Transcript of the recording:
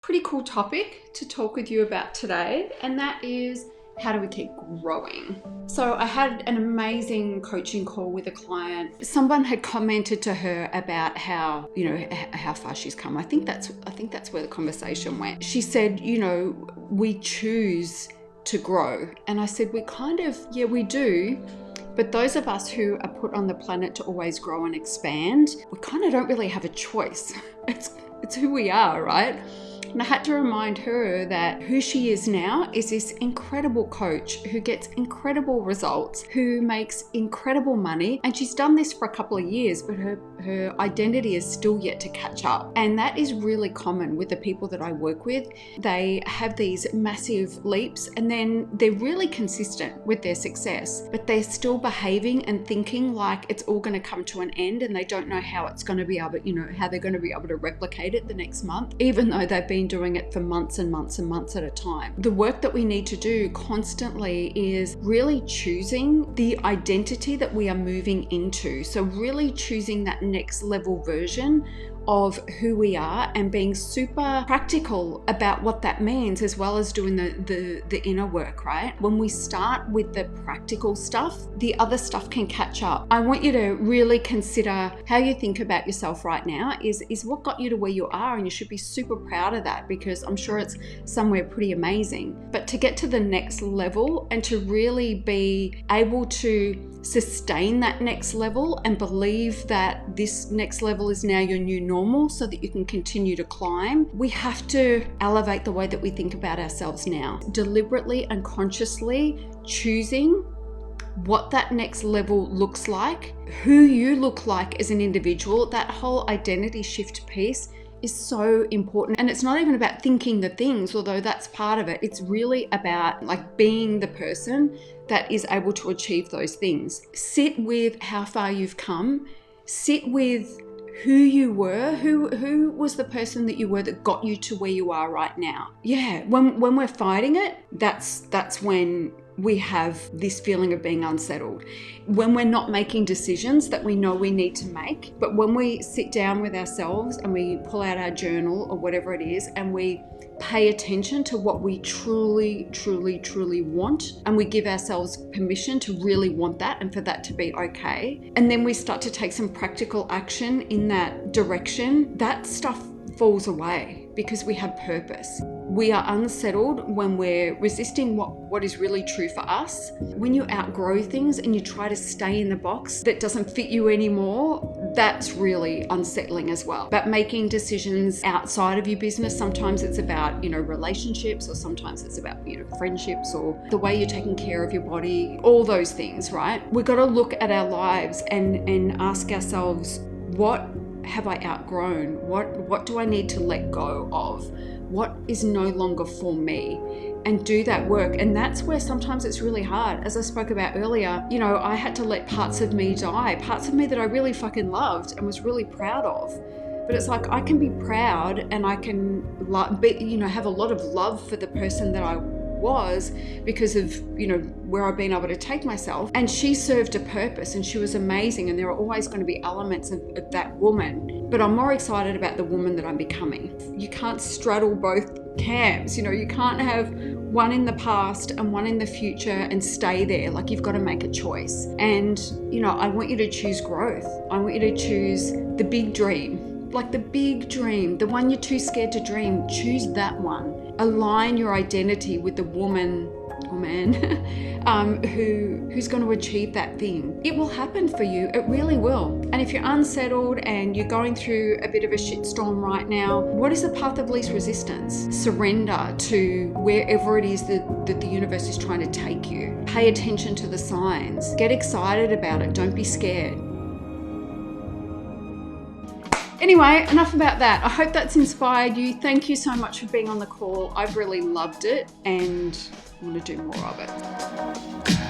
Pretty cool topic to talk with you about today, and that is how do we keep growing? So I had an amazing coaching call with a client. Someone had commented to her about how far she's come. I think that's where the conversation went. She said, we choose to grow. And I said, we do. But those of us who are put on the planet to always grow and expand, we kind of don't really have a choice. It's who we are, right? And I had to remind her that who she is now is this incredible coach who gets incredible results, who makes incredible money. And she's done this for a couple of years, but her identity is still yet to catch up. And that is really common with the people that I work with. They have these massive leaps and then they're really consistent with their success, but they're still behaving and thinking like it's all going to come to an end and they don't know how it's going to be able, how they're going to be able to replicate it the next month, even though they've been doing it for months and months and months at a time. The work that we need to do constantly is really choosing the identity that we are moving into. So really choosing that next level version of who we are and being super practical about what that means, as well as doing the inner work, right? When we start with the practical stuff, the other stuff can catch up. I want you to really consider how you think about yourself right now is what got you to where you are, and you should be super proud of that because I'm sure it's somewhere pretty amazing. But to get to the next level and to really be able to sustain that next level and believe that this next level is now your new normal so that you can continue to climb, we have to elevate the way that we think about ourselves now. Deliberately and consciously choosing what that next level looks like, who you look like as an individual. That whole identity shift piece is so important. And it's not even about thinking the things, although that's part of it. It's really about being the person that is able to achieve those things. Sit with how far you've come. Sit with who you were, who was the person that you were that got you to where you are right now. Yeah, when we're fighting it, that's when we have this feeling of being unsettled. When we're not making decisions that we know we need to make, but when we sit down with ourselves and we pull out our journal or whatever it is and we pay attention to what we truly, truly, truly want, and we give ourselves permission to really want that and for that to be okay, and then we start to take some practical action in that direction, that stuff falls away because we have purpose. We are unsettled when we're resisting what is really true for us. When you outgrow things and you try to stay in the box that doesn't fit you anymore, that's really unsettling as well. But making decisions outside of your business, sometimes it's about, relationships, or sometimes it's about, friendships, or the way you're taking care of your body, all those things, right? We've got to look at our lives and ask ourselves, what have I outgrown? What do I need to let go of? What is no longer for me? And do that work. And that's where sometimes it's really hard. As I spoke about earlier, I had to let parts of me die, parts of me that I really fucking loved and was really proud of. But it's like, I can be proud and I can have a lot of love for the person that I was because of where I've been able to take myself, and she served a purpose and she was amazing, and there are always going to be elements of that woman, but I'm more excited about the woman that I'm becoming. You can't straddle both camps. You can't have one in the past and one in the future and stay there. You've got to make a choice. And I want you to choose growth. I want you to choose the big dream. The big dream, the one you're too scared to dream. Choose that one. Align your identity with the woman or man who's going to achieve that thing. It will happen for you. It really will. And if you're unsettled and you're going through a bit of a shitstorm right now, what is the path of least resistance? Surrender to wherever it is that the universe is trying to take you. Pay attention to the signs. Get excited about it. Don't be scared. Anyway, enough about that. I hope that's inspired you. Thank you so much for being on the call. I've really loved it and I want to do more of it.